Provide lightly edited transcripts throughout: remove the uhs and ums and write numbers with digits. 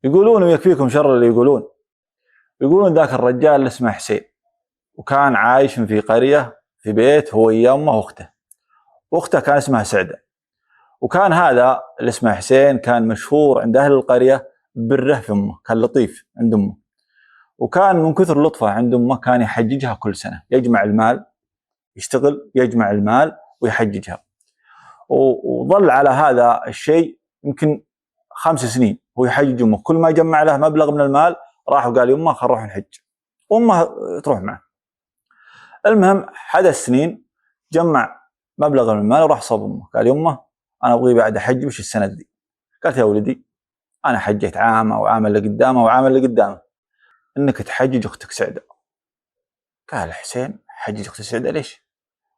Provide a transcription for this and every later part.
يقولون ويكفيكم شر اللي يقولون ذاك الرجال اللي اسمه حسين، وكان عايش في قرية في بيت هو ويا أمه وأخته كان اسمها سعدة. وكان هذا اللي اسمه حسين كان مشهور عند أهل القرية بره في أمه، كان لطيف عند أمه، وكان من كثر لطفه عند أمه كان يحججها كل سنة، يجمع المال، يشتغل يجمع المال ويحججها. وظل على هذا الشيء يمكن 5 سنين هو يحجج أمه، كل ما جمع له مبلغ من المال راح وقال لأمه خل نروح نحج، وأمه تروح معه. المهم حدث سنين جمع مبلغ من المال وراح صوب أمه، قال يمه أنا أبغي بعد أحج وش السنة دي؟ قالت يا ولدي أنا حجيت عام وعام اللي قدامه وعام اللي قدامه، إنك تحجج أختك سعدة. قال حسين حجج أختي سعدة ليش؟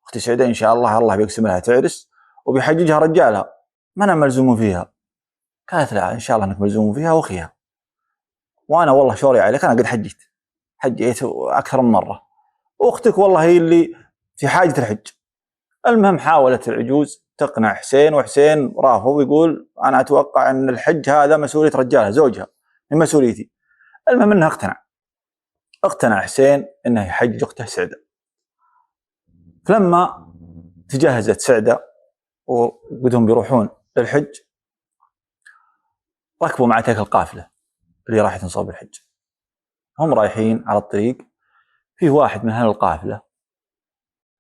أختي سعدة إن شاء الله بيقسم لها تعرس وبيحججها رجالها، ما أنا ملزوم فيها. قالت لا إن شاء الله إنك ملزوم فيها وأخيها، وأنا والله شوري عليك أنا قد حجيت أكثر من مرة، وأختك والله هي اللي في حاجة الحج. المهم حاولت العجوز تقنع حسين، وحسين رافض يقول أنا أتوقع أن الحج هذا مسؤولية رجالها زوجها من مسؤوليتي. المهم أنها اقتنع حسين أنه يحجج أخته سعدة. فلما تجهزت سعدة وقدهم بيروحون للحج ركبوا مع تلك القافلة اللي راح تنصب الحج. هم رايحين على الطريق فيه واحد من أهل القافلة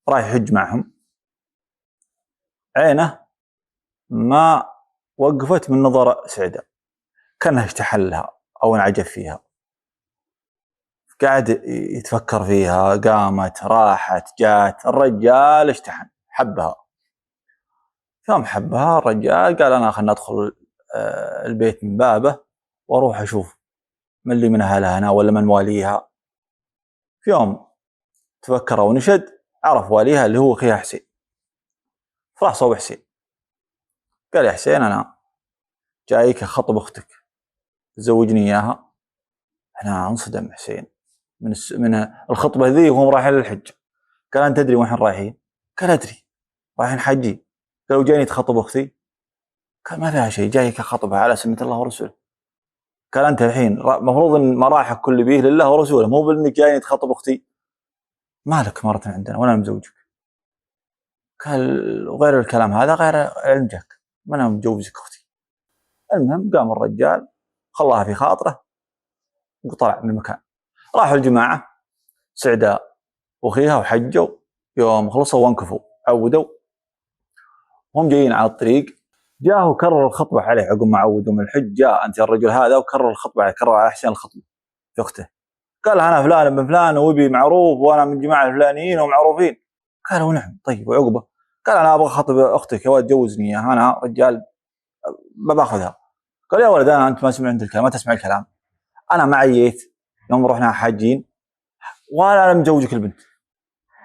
رايح يحج معهم، عينه ما وقفت من نظر سعدة، كانها اشتحل لها أو انعجب فيها، قاعد يتفكر فيها، قامت راحت جات، الرجال اشتحن حبها. يوم حبها الرجال قال أنا خلنا أدخل البيت من بابه وأروح أشوف من اللي من أهلها هنا ولا من واليها. في يوم تفكر ونشد عرف واليها اللي هو أخيها حسين، فراح صوب حسين قال يا حسين أنا جايك أخطب أختك تزوجني إياها. هنا انصدم حسين من الخطبة ذي وهم رايحين للحج. قال أنت تدري وين رايحين؟ قال أدري رايحين حجي. قال وجايني تخطب أختي؟ قال ما فيها شيء جايك أخطبها على سنة الله ورسوله. قال أنت الحين مفروض أن مراحك كل بيه لله ورسوله، مو بأنك جايني تخطب أختي، مالك مرة عندنا وأنا مزوجك. قال وغير الكلام هذا غير علم جاك ما أنا مجوزك أختي. المهم قام الرجال خلاها في خاطره وطلع من المكان. راحوا الجماعة سعدة وأخيها وحجوا، يوم خلصوا وانكفوا عودوا، هم جايين على الطريق جاءه وكرر الخطبة عليه عقب ما عودوا من الحج، جاء أنت الرجل هذا وكرر الخطبة عليه، كرر على حسين الخطبة في أخته. قال أنا فلان بن فلان وابي معروف وأنا من جماعة الفلانيين ومعروفين. قالوا نعم طيب وعقبه؟ قال أنا أبغى خطب أختك يا ولد جوزني أنا رجال ما باخذها. قال يا ولد أنت ما سمعت الكلام، ما تسمع الكلام، أنا ما عييت يوم رحنا حاجين وأنا مزوجك البنت،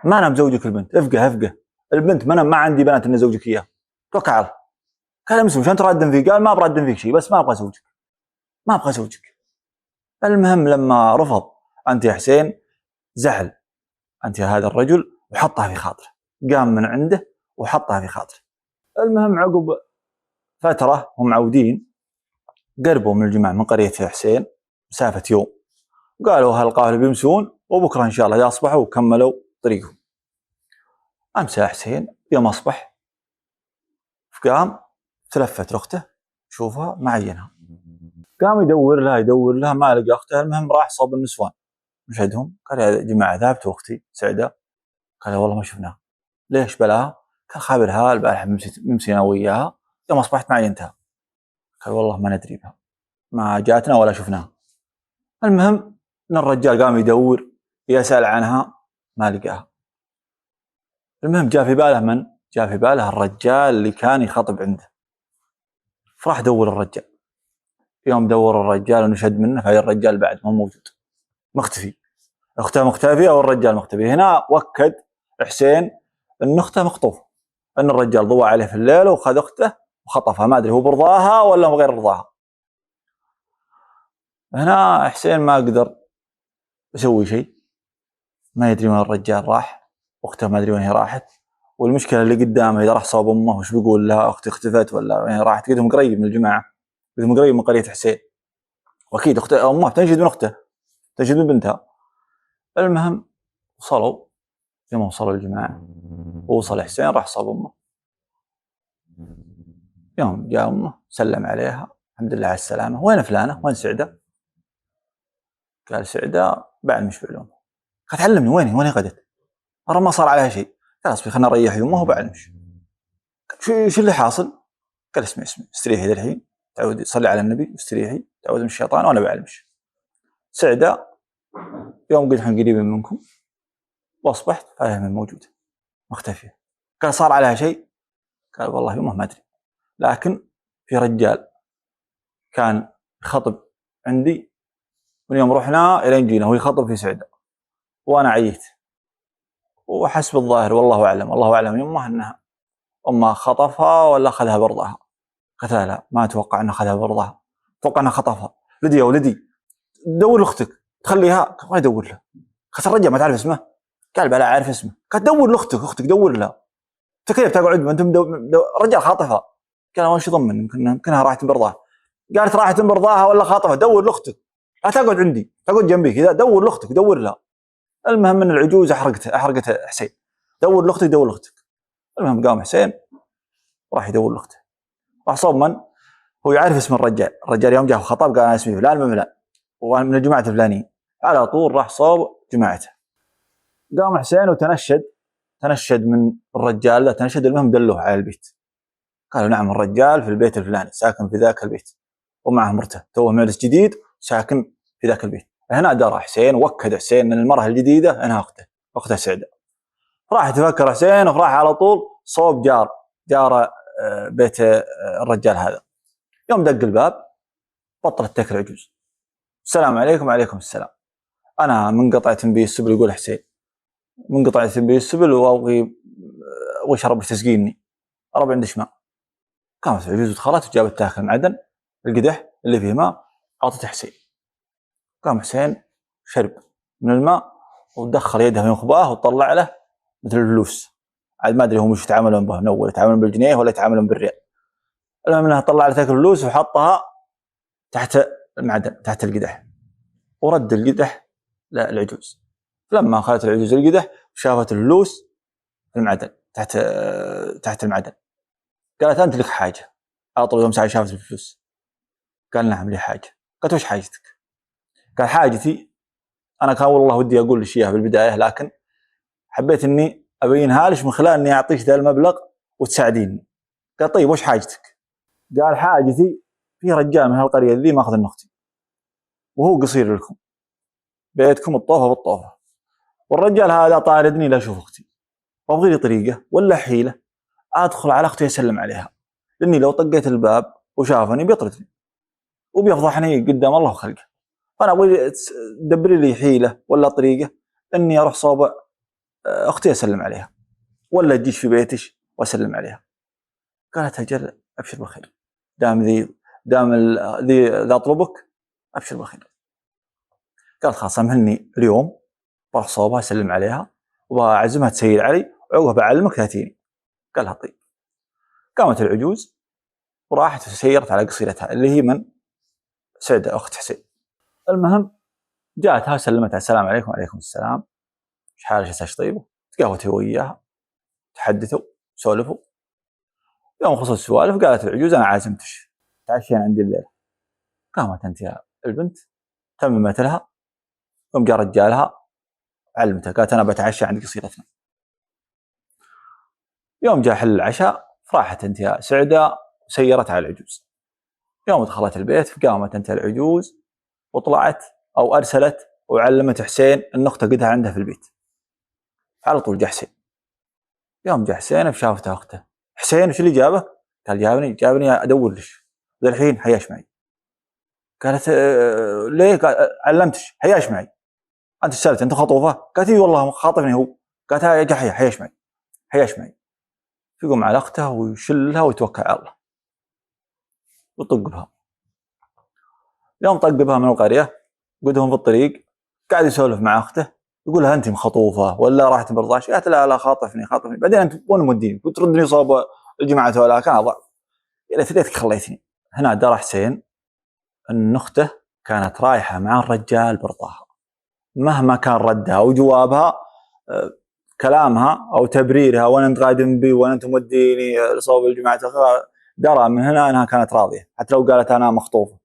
ما أنا مزوجك البنت، افقه البنت ما عندي بنات إني زوجك إياه، توكل على الله. قال مسلم شو أنت رادن فيه؟ قال ما برادن فيك شيء بس ما أبغى زوجك. المهم لما رفض أنت يا حسين زعل أنت يا هذا الرجل وحطها في خاطره، قام من عنده وحطها في خاطره. المهم عقب فترة هم عودين قربوا من الجماعة من قرية حسين مسافة يوم، قالوا هالقافلة بيمسون وبكرة إن شاء الله إذا أصبحوا وكملوا طريقهم. أمسى حسين يوم أصبح قام تلفت لأخته شوفها ما عينها، قام يدور لها ما لقى أخته. المهم راح صوب النسوان مشهدهم، قال يا جماعة ذهبت أختي سعدة؟ قال والله ما شفناها. ليش بلاها؟ قال خابرها البارحة ممسينا وياها يوم أصبحت ما عينتها. قال والله ما ندري بها، ما جاتنا ولا شفناها. المهم ان الرجال قام يدور يسأل عنها ما لقاها. المهم جاء في باله الرجال اللي كان يخطب عنده، فراح دور الرجال. يوم دور الرجال ونشد منه فهذا الرجال بعد ما موجود مختفي، اخته مختفية والرجال مختفي. هنا وكد حسين ان اخته مخطوفة، ان الرجال ضوى عليه في الليل وخذ اخته وخطفها، ما ادري هو برضاها ولا غير رضاها. هنا حسين ما قدر يسوي شيء، ما يدري وين الرجال راح، واخته ما ادري وين هي راحت، والمشكله اللي قدامه اذا راح صوب امه وش بيقول لها اختي اختفت ولا وين راحت؟ قدهم قريب من الجماعه، قدهم قريب من قريه حسين. واكيد اخته امه تنشد من اخته، تنشد من بنتها. المهم وصلوا، يوم وصلوا الجماعه ووصل حسين راح صاب امه. يوم جاء امه سلم عليها، الحمد لله على السلامه، وين فلانه؟ وين سعده؟ قال سعده بعلمش بعلوم. قالت علمني وين غدت؟ مرة ما صار عليها شيء. قال اصبر خلنا نريح يمه وبعلمش. شو اللي حاصل؟ قال اسمعي استريحي الحين، تعودي صلي على النبي واستريحي، تعودي من الشيطان وانا بعلمش. سعده يوم قلت احنا قريبين منكم واصبحت هذه من موجوده مختفيه. قال صار عليها شيء؟ قال والله يمه ما ادري، لكن في رجال كان يخطب عندي من يوم رحنا الين جينا، هو يخطب في سعده وانا عييت، وحسب الظاهر والله اعلم، الله اعلم يمه انها امها خطفها ولا اخذها برضاها. قلت لا ما اتوقع انه اخذها برضاها، اتوقع انه خطفها. ولدي يا ولدي دور لاختك تخليها، ما يدور لها. قلت الرجال ما تعرف اسمه؟ قال بلا عارف اسمه. قالت دور لاختك، اختك دور لها، انت كيف تقعد انتم رجال خاطفها؟ قال وش ضمن يمكنها راحت برضاها. قالت راحت برضاها ولا خاطفها؟ دور لاختك، لا تقعد عندي، تقعد جنبي كذا، دور لاختك دور لها. المهم ان العجوز احرقت حسين، دور لاختك. المهم قام حسين راح يدور لاخته، راح صوب من هو يعرف اسم الرجال يوم جاء خطاب قال انا اسمي فلان من فلان وانا من الجماعه الفلانيين، على طول راح صوب جماعته. قام حسين تنشد من الرجال، لا تنشد، المهم دلوه على البيت. قالوا نعم الرجال في البيت الفلاني ساكن في ذاك البيت ومعه مرته، توه معرس جديد ساكن في ذاك البيت. هنا درى حسين وكد حسين ان المراه الجديده انها اخته سعده. راح تفكر حسين وراح على طول صوب جار بيت الرجال هذا. يوم دق الباب بطلت تكل عجوز، السلام عليكم. وعليكم السلام، انا منقطع تنبيه السبل، يقول حسين منقطع تنبيه السبل وابغي اشرب تسقيني، اربع عندش ماء. قامت العجوز ودخلت وجابت تاكل معدن القدح اللي فيه ماء، اعطته حسين. قام حسين شرب من الماء ودخل يده في خباه وطلع له مثل الفلوس، عاد ما ادري هم وش يتعاملون به من اول، يتعاملون بالجنيه ولا يتعاملون بالريال. المهم انها طلع له تاكل الفلوس وحطها تحت المعدن تحت القدح، ورد القدح للعجوز. لما اخذت العجوز القدح شافت الفلوس في المعدن تحت المعدن، قالت انت لك حاجه؟ على طول يوم ساعه شافت الفلوس قال نعم لي حاجه. قالت وش حاجتك؟ قال حاجتي انا كان والله ودي اقول لك اياها بالبدايه، لكن حبيت اني ابينها لك من خلال اني اعطيك ذا المبلغ وتساعديني. قال طيب وش حاجتك؟ قال حاجتي في رجال من هالقريه ذي ماخذ من اختي وهو قصير لكم، بيتكم الطوفه بالطوفه، والرجال هذا طاردني لا اشوف اختي، وابغي لي طريقه ولا حيله ادخل على اختي اسلم عليها، لاني لو طقيت الباب وشافني بيطردني وبيفضحني قدام الله وخلقه، فانا ابغي تدبري لي حيله ولا طريقه اني اروح صوب اختي اسلم عليها، ولا تجيش في بيتك واسلم عليها. قالت اجل ابشر بالخير، دام ذي اطلبك ابشر بالخير. قالت خلاص امهلني اليوم بروح صوبها اسلم عليها واعزمها تسير علي وعقبها بعلمك تاتيني. قالها طيب. قامت العجوز وراحت وسيرت على قصيرتها اللي هي من سعده اخت حسين. المهم جاءتها سلمتها السلام عليكم. وعليكم السلام، ايش حالك ايش طيبه؟ تقهوت هو وياها تحدثوا سولفوا. يوم خلصت السوالف قالت العجوز انا عازمتك تعشين عندي الليله. قامت انت يا البنت تممت لها، يوم جاء رجالها علمتها قالت انا بتعشى عند قصيرتنا. يوم جاء حل العشاء راحت انت يا سعده وسيرت على العجوز. يوم دخلت البيت قامت انت العجوز وطلعت او ارسلت وعلمت حسين ان اخته قدها عندها في البيت. على طول جاء حسين. يوم جاء حسين شافته اخته. حسين وش اللي جابه؟ قال جابني ادور لك الحين حياش معي. قالت ليه؟ قال علمتك حياش معي، انت سالت انت خطوفه؟ قالت اي والله خاطفني هو. قالت يا جحية حياش معي. يقوم على اخته ويشلها ويتوكل على الله ويطق بها. يوم طق بها من القريه قدهم في الطريق قاعد يسولف مع اخته، يقول لها انت مخطوفه ولا راحت برضاش؟ قالت لا خاطفني بعدين انت وين موديني وتردني صوب الجماعه هذول كان ضعف. قالت ليتك خليتني. هنا درى حسين ان اخته كانت رايحة مع الرجال برضاها، مهما كان ردها وجوابها كلامها أو تبريرها وأنا أنت قادم بي وأنا أنت موديني لصوب الجماعة، درى من هنا أنها كانت راضية حتى لو قالت أنا مخطوفة.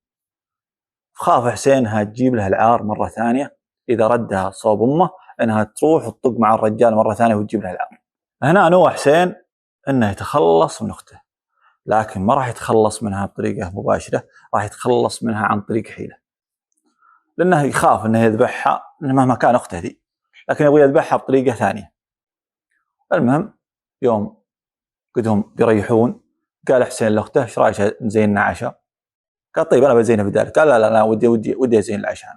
خاف حسين أنها تجيب له العار مرة ثانية إذا ردها صوب أمه، أنها تروح وتطق مع الرجال مرة ثانية وتجيب له العار. هنا نوى حسين أنه يتخلص من أخته، لكن ما راح يتخلص منها بطريقة مباشرة، راح يتخلص منها عن طريق حيلة، لأنه يخاف أنه يذبحها مهما كان أخته ذي، لكن يبغى يذبحها بطريقة ثانية. المهم يوم قدهم بيريحون قال حسين لاخته ايش رايك نزيننا عشاء؟ قال طيب انا بزينه بدالك. قال لا انا ودي ازين العشاء.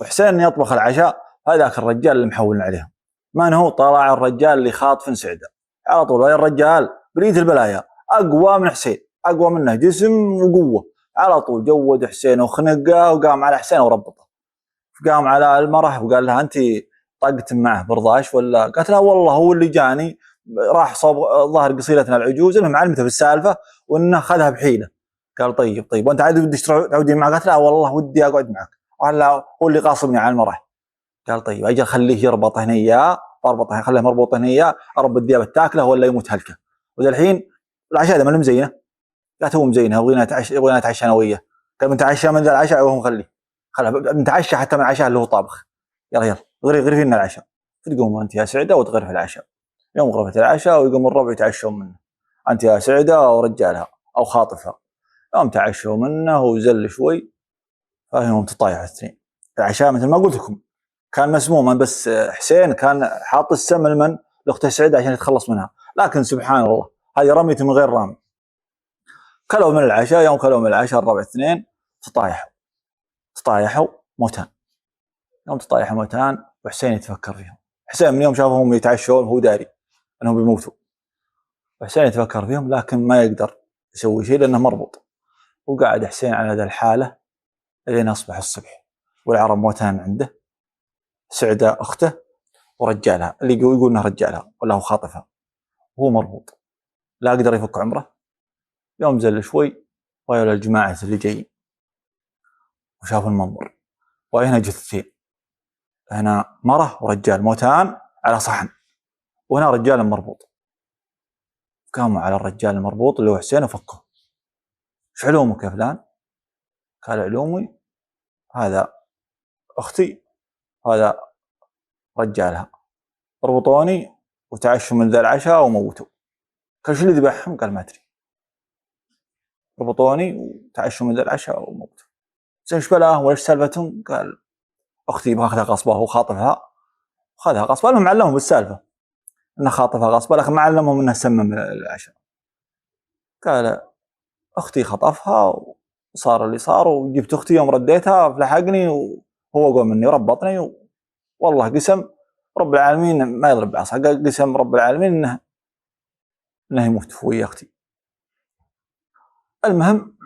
وحسين يطبخ العشاء، هذاك الرجال اللي محول عليهم من هو؟ طلع الرجال اللي خاطف سعده على طول. الرجال بريد البلايا اقوى من حسين، اقوى منه جسم وقوه، على طول جود حسين وخنقه وقام على حسين وربطه. قام على المرح وقال لها انت طقت معه برضاش ولا؟ قالت لا والله هو اللي جاني، راح صوب ظهر قصيرتنا العجوز، المهم علمته بالسالفه وانه اخذها بحيله. قال طيب وانت عاد ودك تعودين معه؟ قالت لا والله ودي اقعد معك، قال لا هو اللي قاصبني على المرح. قال طيب اجل خليه يربط هنا اياه، اربطه خليه مربوط هنا اياه، اربط الديابه تاكله ولا يموت هلكه. وذا الحين العشاء ما مزينه. قالت هو مزينه، يبغينا نتعشى انا وياه. قال بنتعشى من ذا العشاء وهو مخليه، خلها بنتعشى حتى من العشاء اللي هو طابخ. يلا غرفي لنا العشاء. تقوم انت يا سعده وتغرف العشاء. يوم غرفه العشاء ويقوم الربع يتعشون منه، انت يا سعده ورجالها او خاطفها. يوم تعشوا منه وزل شوي، فهم تطايح الاثنين. العشاء مثل ما قلت لكم كان مسموما، بس حسين كان حاط السم لمن؟ لاخته سعده عشان يتخلص منها، لكن سبحان الله هذه رميته من غير رامي. كلوا من العشاء، يوم كلوا من العشاء الربع اثنين تطايحوا موتان. يوم تطايحوا موتان وحسين يتفكر فيهم. حسين من يوم شافهم يتعشون هو داري انهم بيموتوا، وحسين يتفكر فيهم لكن ما يقدر يسوي شيء لانه مربوط. وقاعد حسين على ذا الحاله لين اصبح الصبح، والعرب موتان عنده، سعده اخته ورجالها اللي يقول انه رجالها ولا هو خاطفها، وهو مربوط لا قدر يفك عمره. يوم زل شوي ويا الجماعه اللي جايين وشافوا المنظر، وهنا جثتين، هنا مرة ورجال موتان على صحن، وهنا رجال مربوط. قاموا على الرجال المربوط اللي هو حسين وفكوه. ايش علومك يا فلان؟ قال علومي هذا اختي هذا رجالها، ربطوني وتعشوا من ذا العشاء وموتوا. قال شو اللي ذبحهم؟ قال ما ادري، ربطوني وتعشوا من ذا العشاء وموتوا. زين ايش بلاهم ولا ايش سالفتهم؟ قال اختي باخذها غصبه، هو خاطفها خذها غصبه. المهم علمهم بالسالفه انه خاطفها غصبه، لكن ما علمهم انه سمم العشاء. قال اختي خطفها وصار اللي صار، وجبت اختي يوم رديتها فلحقني وهو قوم مني وربطني، والله قسم رب العالمين ما يضرب بعصا، قسم رب العالمين انه يموت ويا اختي. المهم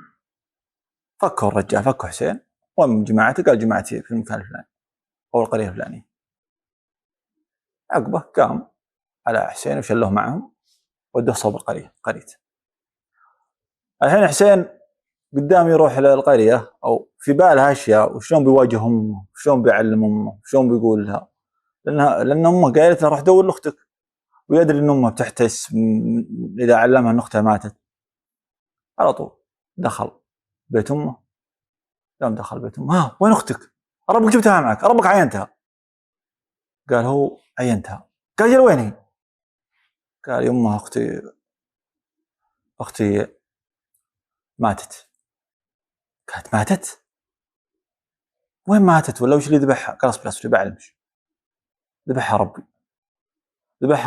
فكوا الرجال، فكوا حسين. ومن جماعته؟ قال جماعتي في المكان الفلاني او القريه الفلانيه. عقبه قام على حسين وشلوه معهم ودوه صوب قريته. الحين حسين قدام يروح للقريه او في باله اشياء، وشلون بيواجه امه، وشلون بيعلم امه، وشلون بيقول لها، لان امه قالت له روح دور لاختك، ويدري ان امه بتحتس اذا علمها ان اختها ماتت. على طول دخل بيت امه. يوم دخل بيت امه، ها وين اختك؟ ربك جبتها معك، ربك عينتها. قال هو عينتها. قال جل وين هي؟ قال يمه اختي ماتت. قالت ماتت؟ وين ماتت ولا وش اللي ذبحها؟ قال اصبر بعلمش. ذبحها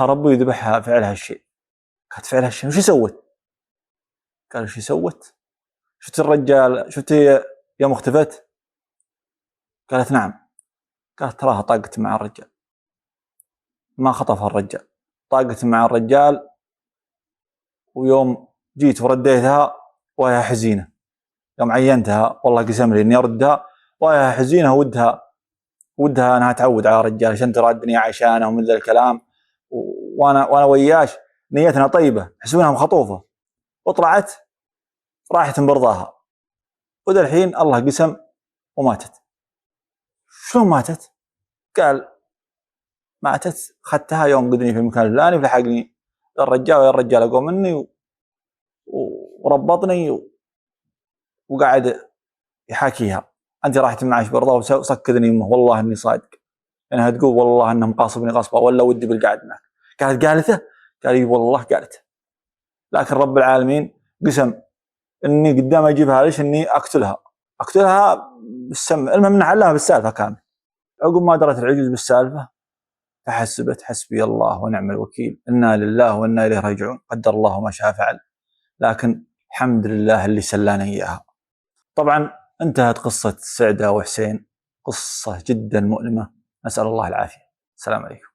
ربي وذبحها فعلها الشيء. قالت فعلها الشيء وش سوت؟ قال وش سوت؟ شفت الرجال، شفت يوم اختفت؟ قالت نعم. قالت تراها طاقت مع الرجال، ما خطفها الرجال، طاقت مع الرجال. ويوم جيت ورديتها وهي حزينة، يوم عينتها والله قسم لي اني اردها وهي حزينة، ودها انها تعود على الرجال عشان ترادني عشانه ومن ذا الكلام. وانا وياش نيتنا طيبة، حسبناها مخطوفة، وطلعت راحت برضاها. وذا الحين الله قسم وماتت. شلون ماتت؟ قال ماتت اخذتها يوم قدني في المكان الفلاني فلحقني الرجال، ويا الرجال اقوى مني وربطني وقاعد يحاكيها. انت راح تمعاش برضه وصكذني امه والله اني صادق، انها تقول والله انه مقاصبني غصبه ولا ودي بالقعد معك. قالته؟ قال اي والله قالته. لكن رب العالمين قسم اني قدام اجيبها ليش اني اقتلها بالسم. المهم نعلها بالسالفه كامل. عقب ما درت العجوز بالسالفه فحسبت حسبي الله ونعم الوكيل، انا لله وانا اليه راجعون، قدر الله ما شاء فعل. لكن الحمد لله اللي سلانا اياها. طبعا انتهت قصه سعده وحسين، قصه جدا مؤلمه، نسال الله العافيه. السلام عليكم.